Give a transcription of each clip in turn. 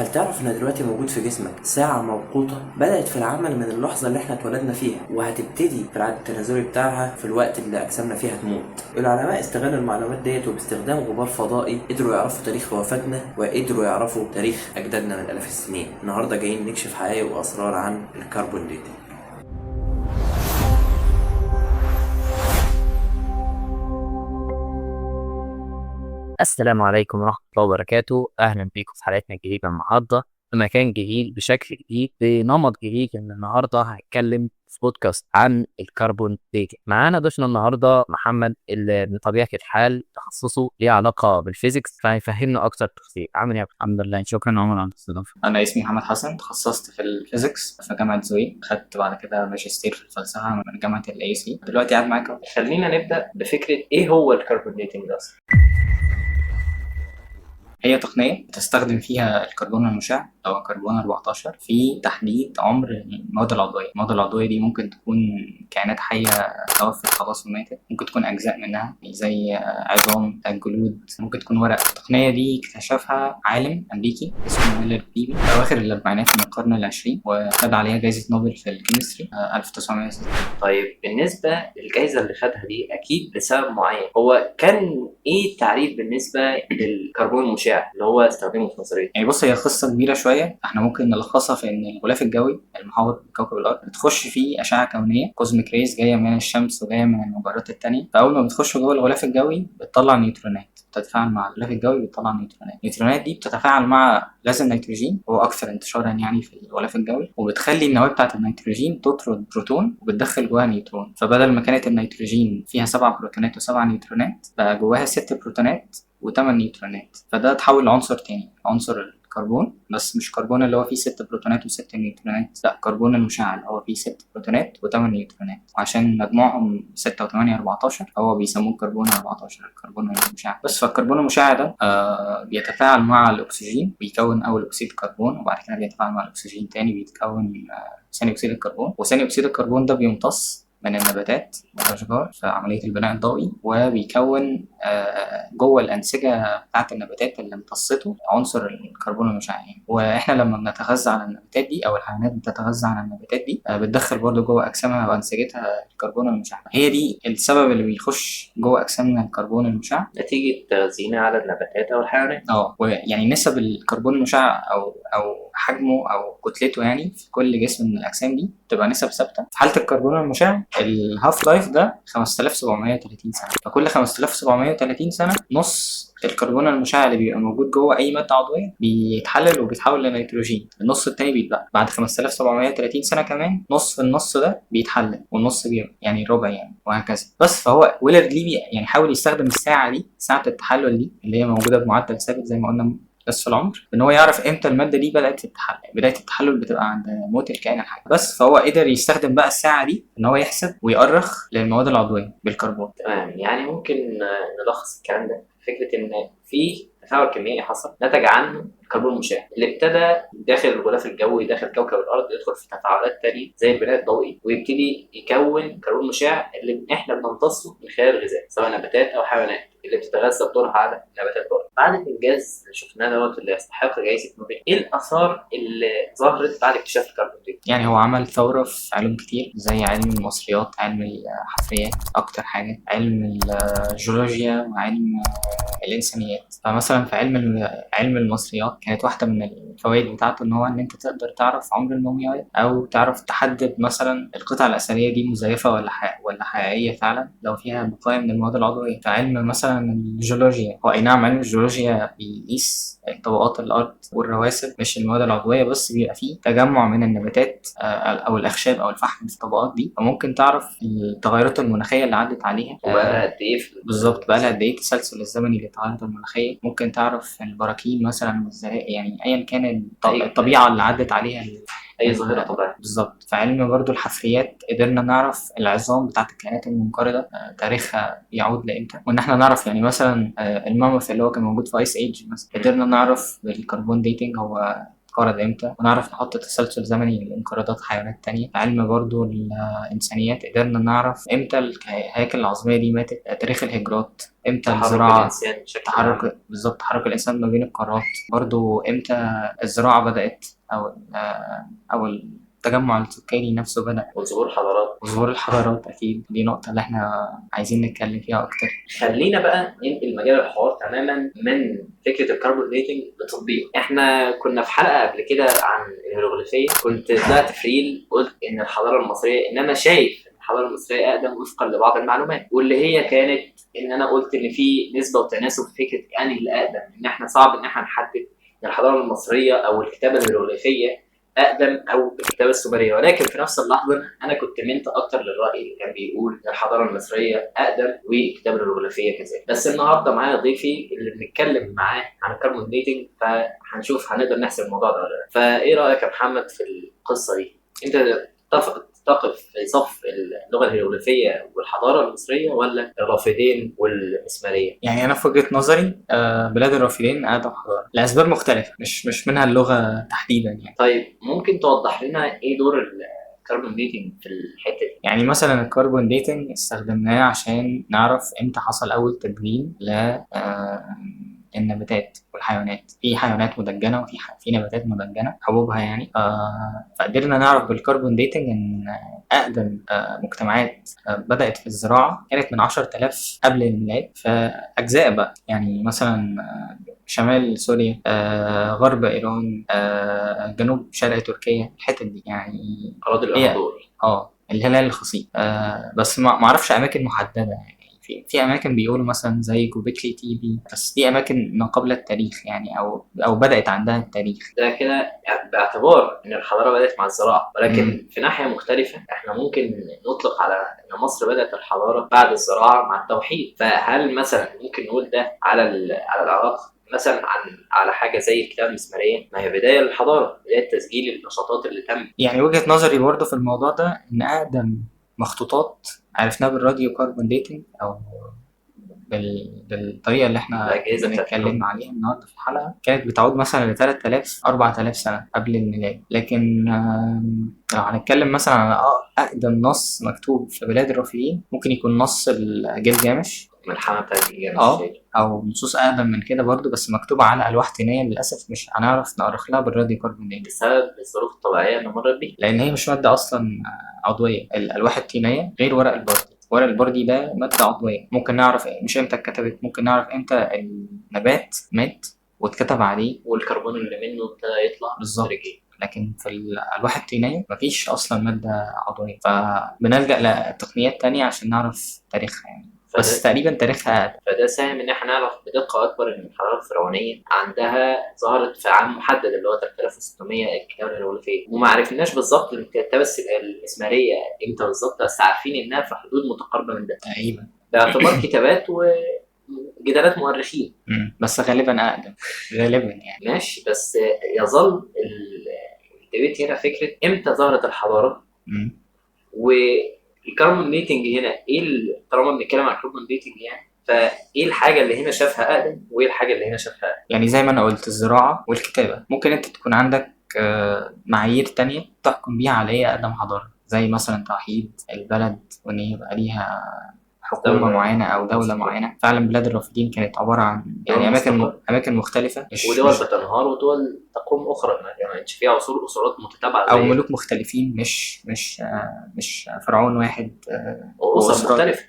هل تعرف ان دلوقتي موجود في جسمك ساعة موقوتة بدأت في العمل من اللحظة اللي احنا اتولدنا فيها، وهتبتدي في العد التنازلي بتاعها في الوقت اللي اجسامنا فيها تموت. العلماء استغلوا المعلومات ديت، وباستخدام غبار فضائي قدروا يعرفوا تاريخ وفاتنا، وقدروا يعرفوا تاريخ اجدادنا من الاف السنين. النهارده جايين نكشف حقائق واسرار عن الكربون ديتنج. السلام عليكم ورحمة الله وبركاته. أهلا بيكم في حلقتنا الجديدة النهاردة بمكان جديد بشكل جديد بنمط جديد. إن النهاردة هنتكلم في بودكاست عن الكربون ديتنج. معانا ضيفنا النهاردة محمد اللي بطبيعة الحال تخصصه ليه علاقة بالفيزيكس، فهيفهمنا أكتر تفصيل. عامل إيه؟ الحمد لله، شكرا عمر على الاستضافة. أنا اسمي محمد حسن، تخصصت في الفيزيكس في جامعة زويل، خدت بعد كده ماجستير في الفلسفة من جامعة الAUC. دلوقتي قاعد معاكم. خلينا نبدأ بفكرة إيه هو الكربون ديتنج أصلا؟ هي تقنية بتستخدم فيها الكربون المشع أو كربون 14 في تحديد عمر المواد العضوية. المواد العضوية دي ممكن تكون كائنات حية توفت خلاص وماتت، ممكن تكون أجزاء منها زي عظام، الجلود، ممكن تكون ورق. التقنية دي اكتشفها عالم أمريكي اسمه ويلر بيبي في أواخر الأربعينات من القرن العشرين، وخد عليها جائزة نوبل في الكيمستري 1960. طيب بالنسبة للجائزة اللي خدها دي أكيد لسبب معين، هو كان إيه التعريف بالنسبة للكربون المشع اللي هو استخدمه في نظرية؟ يعني بص، هي قصة كبيرة شوية، احنا ممكن نلخصها في ان الغلاف الجوي المحاوط بكوكب الارض بتخش فيه اشعة كونية كوزميك ريز جاية من الشمس وجاية من المجرات التانية. فاول ما بتخش جوه الغلاف الجوي بتطلع نيوترونات، بتتفاعل مع الغلاف الجوي بتطلع نيوترونات. النيوترونات دي بتتفاعل مع غاز النيتروجين، هو اكثر انتشارا يعني في الغلاف الجوي، وبتخلي النواة بتاعة النيتروجين تطرد بروتون وبتدخل جواها نيوترون. فبدل ما كانت النيتروجين فيها 7 بروتونات و7 نيوترونات، بقى جواها 6 بروتونات و8 نيوترونات. فده تحول لعنصر تاني، عنصر الكربون، بس مش كربون اللي هو فيه 6 بروتونات و6 نيوترونات، لا، كربون المشع اللي هو فيه 6 بروتونات و8 نيوترونات، وعشان مجموعهم 6 و8 14 هو بيسموه كربون 14، الكربون المشع. بس فالكربون المشع ده بيتفاعل مع الأكسجين بيكون أول أكسيد كربون، وبعد كده بيتفاعل مع الأكسجين تاني بيتكون ثاني أكسيد الكربون، وثاني أكسيد الكربون ده بيمتص من النباتات والأشجار في عملية البناء الضوئي، وبيكون جوه الأنسجة بتاعة النباتات اللي امتصته عنصر الكربون المشعين. وإحنا لما بنتغذى على النباتات دي أو الحيوانات بتتغذى على النباتات دي بتدخل برضه جوه أجسامها وأنسجتها الكربون المشع. هي دي السبب اللي بيخش جوه أجسامنا الكربون المشع نتيجة تغذينا على النباتات أو الحيوانات. ويعني نسب الكربون المشع أو حجمه أو كتلته يعني في كل جسم من الأجسام دي تبقى نسب ثابتة. في حالة الكربون المشع الهاف لايف ده 5730 سنة، فكل 5730 سنة نص الكربون المشع اللي بيبقى موجود جوه أي مادة عضوية بيتحلل وبيتحول لنيتروجين، النص التاني بيتبقى بعد 5730 سنة كمان نص النص ده بيتحلل، والنص بيبقى يعني ربع يعني، وهكذا. بس فهو ويلر ليه يعني حاول يستخدم الساعة دي، ساعة التحلل دي اللي هي موجودة بمعدل ثابت زي ما قلنا بس في العمر، ان هو يعرف امتى الماده دي بدات تتحلل. بدايه التحلل بتبقى عند موت الكائن الحي. بس فهو قدر يستخدم بقى الساعه دي ان هو يحسب ويؤرخ للمواد العضويه بالكربون. تمام، يعني ممكن نلخص الكلام ده فكرة إن في تفاعل كيميائي حصل نتج عنه الكربون المشع اللي ابتدى داخل الغلاف الجوي داخل كوكب الأرض يدخل في تفاعلات تانية زي البناء الضوئي، ويبتدي يكون كربون مشع اللي إحنا بنمتصه من خلال الغذاء سواء نباتات أو حيوانات اللي بتتغذى بدورها على النباتات برضه. بعد الإنجاز اللي شفناه دوت اللي يستحق جائزة نوبل، إيه الآثار اللي ظهرت بعد اكتشاف الكربون دي؟ يعني هو عمل ثورة في علوم كتير زي علم المصريات، علم الحفريات، أكتر حاجة علم الجيولوجيا، وعلم الإنسانيات. فمثلا في علم المصريات كانت واحدة من الفوائد بتاعته إن هو إن أنت تقدر تعرف عمر المومياوات، أو تعرف تحدد مثلا القطع الأثرية دي مزيفة ولا حقيقية فعلا لو فيها بقايا من المواد العضوية. فعلم مثلا الجيولوجيا، هو أي نعم علم الجيولوجيا بيقيس طبقات الأرض والرواسب مش المواد العضوية بس، بيبقى فيه تجمع من النباتات أو الأخشاب أو الفحم في الطبقات دي، فممكن تعرف التغيرات المناخية اللي عدت عليها وبقى قد إيه بالظبط، بقى لها قد إيه التسلسل الزمني للتغيرات المناخية. ممكن تعرف البراكين مثلا والزرائب، يعني أيا كان الطبيعة اللي عدت عليها أي ظاهرة طبيعية. بالظبط. في علم برضو الحفريات قدرنا نعرف العظام بتاعت الكائنات المنقرضة تاريخها يعود لإمتى، وإن إحنا نعرف يعني مثلا الماموث اللي هو كان موجود في آيس إيج مثلا قدرنا نعرف بالكربون ديتنج هو انقرض امتى، ونعرف نحط تسلسل زمني لانقراضات حيوانات تانية. في علم برضو الإنسانيات قدرنا نعرف امتى الهياكل العظمية دي ماتت، تاريخ الهجرات، امتى تحرك الزراعة، الانسان بشكل عام. بالظبط تحرك الإنسان ما بين القارات، برضو امتى الزراعة بدأت، أو التجمع السكاني نفسه بدأ، وظهور حضارات. وظهور الحضارات. أكيد دي نقطة اللي احنا عايزين نتكلم فيها أكتر. خلينا بقى ننقل مجال الحوار تماما من فكره الكربون ديتنج لتطبيق. احنا كنا في حلقه قبل كده عن الهيروغليفيه، كنت طلعت في ريل قلت ان الحضاره المصريه، ان انا شايف ان الحضاره المصريه اقدم وفقا لبعض المعلومات، واللي هي كانت ان انا قلت ان في نسبه وتناسب في فكره يعني اللي اقدم، ان احنا صعب ان احنا نحدد ان الحضاره المصريه او الكتابه الهيروغليفيه اقدم او الكتابه السومريه. ولكن في نفس اللحظه انا كنت ميلت اكتر للراي اللي كان بيقول ان الحضاره المصريه اقدم والكتابه الهيروغليفيه كذلك. بس النهارده معايا ضيفي اللي بنتكلم معاه عن الكربون ديتنج، فهنشوف هنقدر نحسب الموضوع ده ولا لا. فايه رايك يا محمد في القصه دي؟ انت تقف في صف اللغه الهيروغليفيه والحضاره المصريه، ولا الرافدين والمسماريه؟ يعني أنا في وجهة نظري بلاد الرافدين أقدم حضارة لأسباب مختلفة، مش منها اللغة تحديدا يعني. طيب ممكن توضح لنا ايه دور الكربون ديتنج في الحته دي؟ يعني مثلا الكربون ديتنج استخدمناه عشان نعرف امتى حصل أول تدوين النباتات والحيوانات. في حيوانات مدجنة في نباتات مدجنة حبوبها يعني. فقدرنا نعرف بالكربون ديتنج إن أقدم مجتمعات بدأت في الزراعة كانت من 10,000 قبل الميلاد، في أجزاء بقى يعني مثلا شمال سوريا، غرب إيران، جنوب شرق تركيا، الحتت دي يعني. اراضي هي الاناضول. الهلال الخصيب. بس ما اعرفش اماكن محدده يعني. في اماكن بيقولوا مثلا زي جوبيكلي تيبي، بس دي اماكن ما قبل التاريخ يعني، او بدات عندها التاريخ. ده كده باعتبار ان الحضاره بدات مع الزراعه، ولكن في ناحيه مختلفه احنا ممكن نطلق على ان مصر بدات الحضاره بعد الزراعه مع التوحيد. فهل مثلا ممكن نقول ده على على العراق مثلا على حاجه زي الكتابه المسماريه؟ ما هي بدايه للحضاره، بدايه تسجيل النشاطات اللي تم. يعني وجهه نظري برضه في الموضوع ده ان اقدم مخطوطات عرفناها بالراديو كاربون ديتنج، او بالطريقه اللي احنا الأجهزة بتاعت بنتكلم عليها النهارده في الحلقه، كانت بتعود مثلا ل 3000 4000 سنه قبل الميلاد. لكن لو هنتكلم مثلا على اقدم نص مكتوب في بلاد الرافدين، ممكن يكون نص الجلجامش، الملحمه بتاعت الجامع. او نصوص اقدم من كده برضو بس مكتوبه على الواح طينيه. للاسف مش هنعرف نؤرخ لها بالراديو كاربون ديتنج بسبب الظروف الطبيعيه اللي مرت بيها، لان هي مش ماده اصلا عضويه. الالواح الطينيه غير ورق البردي. ورق البردي ده ماده عضويه، ممكن نعرف مش امتى اتكتبت، ممكن نعرف امتى النبات مات واتكتب عليه والكربون اللي منه ابتدى يطلع بالظبط. رجعي. لكن في الألواح الطينية مفيش أصلا مادة عضوية، فبنلجأ لتقنيات تانية عشان نعرف تاريخها يعني. بس تقريبا تاريخها أقدم. فده ساهم ان احنا نعرف بدقه اكبر ان الحضاره الفرعونيه عندها ظهرت في عام محدد اللي هو 3600 الكتابه الهيروغليفيه، وما عرفناش بالظبط الكتابه المسماريه امتى بالظبط، بس عارفين انها في حدود متقاربه من ده تقريبا باعتبار كتابات وجدالات مؤرخين. بس غالبا أقدم غالبا يعني. ماشي، بس يظل الديبيت هنا فكره امتى ظهرت الحضاره. والكربون ديتنج هنا ايه طالما بنتكلم عن الكربون ديتنج يعني، فايه الحاجه اللي هنا شافها اقدم وايه الحاجه اللي هنا شافها أقدم؟ يعني زي ما انا قلت الزراعه والكتابه. ممكن انت تكون عندك معايير تانية تحكم بيها على ايه اقدم حضاره، زي مثلا توحيد البلد وان يبقى ليها حكومه معينه او دوله معينه. فعلا بلاد الرافدين كانت عباره عن يعني اماكن مختلفه، ودول بتنهار ودول تقوم اخرى، يعني ما كانش فيها اسرات متتابعه او ملوك مختلفين، مش فرعون واحد واسر مختلفه.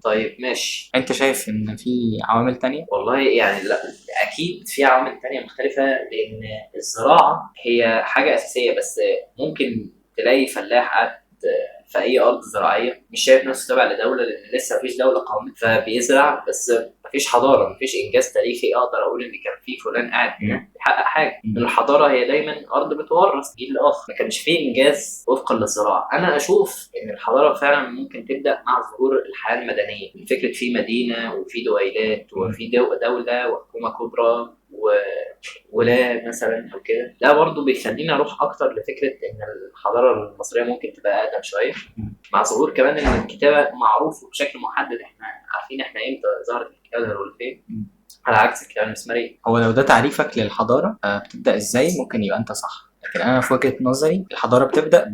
طيب ماشي. انت شايف ان في عوامل تانية؟ والله يعني لا، اكيد في عوامل تانية مختلفه، لان الزراعه هي حاجه اساسيه، بس ممكن تلاقي فلاح قاعد في اي ارض زراعيه مش شايف نفسه تابع لدوله، لان لسه مفيش دوله قامت، فبيزرع بس مفيش حضاره، مفيش انجاز تاريخي اقدر اقول ان كان في فلان قاعد هنا بيحقق حاجه. الحضاره هي دايما ارض بتورث جيل لاخر، ما كانش فيه انجاز وفقا للزراعه. انا اشوف ان الحضاره فعلا ممكن تبدا مع ظهور الحياه المدنيه، من فكره في مدينه وفي دويلات وفي دوله وحكومه كبرى ولا مثلا او كده. ده برضه بيخليني اروح اكتر لفكره ان الحضاره المصريه ممكن تبقى اقدم شويه، مع ظهور كمان ان الكتابه معروف بشكل محدد. احنا عارفين احنا امتى ظهرت الكتابه الهيروغليفيه، على عكس الكلام المسماري. هو لو ده تعريفك للحضارة بتبدأ ازاي، ممكن يبقى انت صح، لكن انا في وجهة نظري الحضارة بتبدأ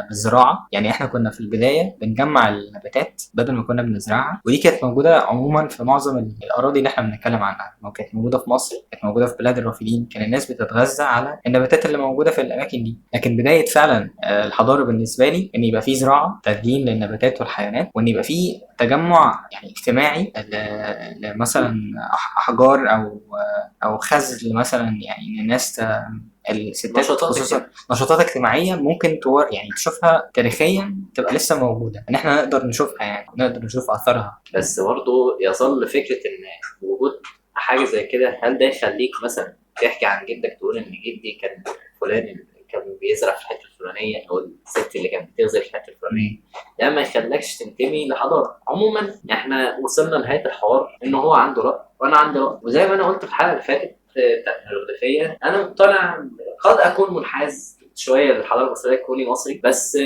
بالزراعة. يعني احنا كنا في البداية بنجمع النباتات بدل ما كنا بنزرعها، ودي كانت موجودة عموما في معظم الأراضي اللي احنا بنتكلم عنها. ما كانت موجودة في مصر، كانت موجودة في بلاد الرافدين، كان الناس بتتغذى على النباتات اللي موجودة في الأماكن دي. لكن بداية فعلا الحضارة بالنسبة لي إن يبقى في زراعة تدليل للنباتات والحيوانات، وإن يبقى في تجمع يعني اجتماعي مثلا أحجار أو خزل مثلا، يعني إن الناس الستات نشاطات خصوصا نشاطات اجتماعيه ممكن يعني تشوفها تاريخيا تبقى لسه موجوده، ان احنا نقدر نشوفها، يعني نقدر نشوف اثرها. بس برضه يظل فكره ان وجود حاجه زي كده، هل ده يخليك مثلا تحكي عن جدك تقول ان جدي كان فلان اللي كان بيزرع في الحته الفلانيه، او الست اللي كانت بتغزل في الحته الفلانيه؟ ده ما يخلكش تنتمي لحضاره. عموما احنا وصلنا لنهايه الحوار ان هو عنده راي وانا عندي راي، وزي ما انا قلت في الحلقه اللي فاتت بتاعت الهيروغليفيه، انا مقتنع قد اكون منحاز شويه للحضاره المصريه كوني مصري، بس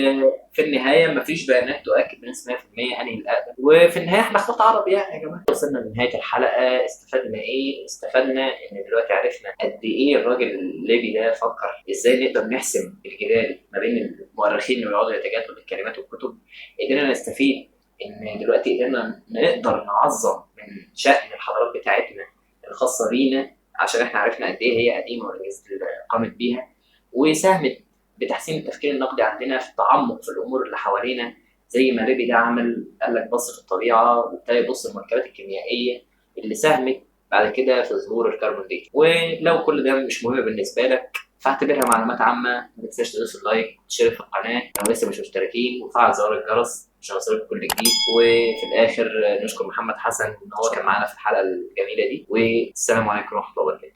في النهايه مفيش بيانات تؤكد بنسبه 100% انهي الاقدم، وفي النهايه احنا اخوات عرب يعني يا جماعه. وصلنا لنهايه الحلقه، استفدنا ايه؟ استفدنا ان دلوقتي عرفنا قد ايه الراجل الليبي ده فكر ازاي نقدر نحسم الجدال ما بين المؤرخين اللي بيقعدوا يتجادلوا بالكلمات والكتب. قدرنا نستفيد ان دلوقتي قدرنا نقدر نعظم من شأن الحضارات بتاعتنا الخاصه بينا، عشان احنا عرفنا قد ايه هي قديمه والانجازات اللي قامت بيها، وساهمت بتحسين التفكير النقدي عندنا في التعمق في الامور اللي حوالينا. زي ما ليبي ده عمل، قال لك بص في الطبيعه وابتدى يبص المركبات الكيميائيه اللي ساهمت بعد كده في ظهور الكربون دي. ولو كل ده مش مهم بالنسبه لك فاعتبرها معلومات عامه. ما تنساش تدوس اللايك وتشترك في القناه لو لسه مش مشتركين، وفعل زر الجرس عشان يوصلك كل جديد. وفي الاخر نشكر محمد حسن ان هو كان معانا في الحلقه الجميله دي، والسلام عليكم ورحمه الله وبركاته.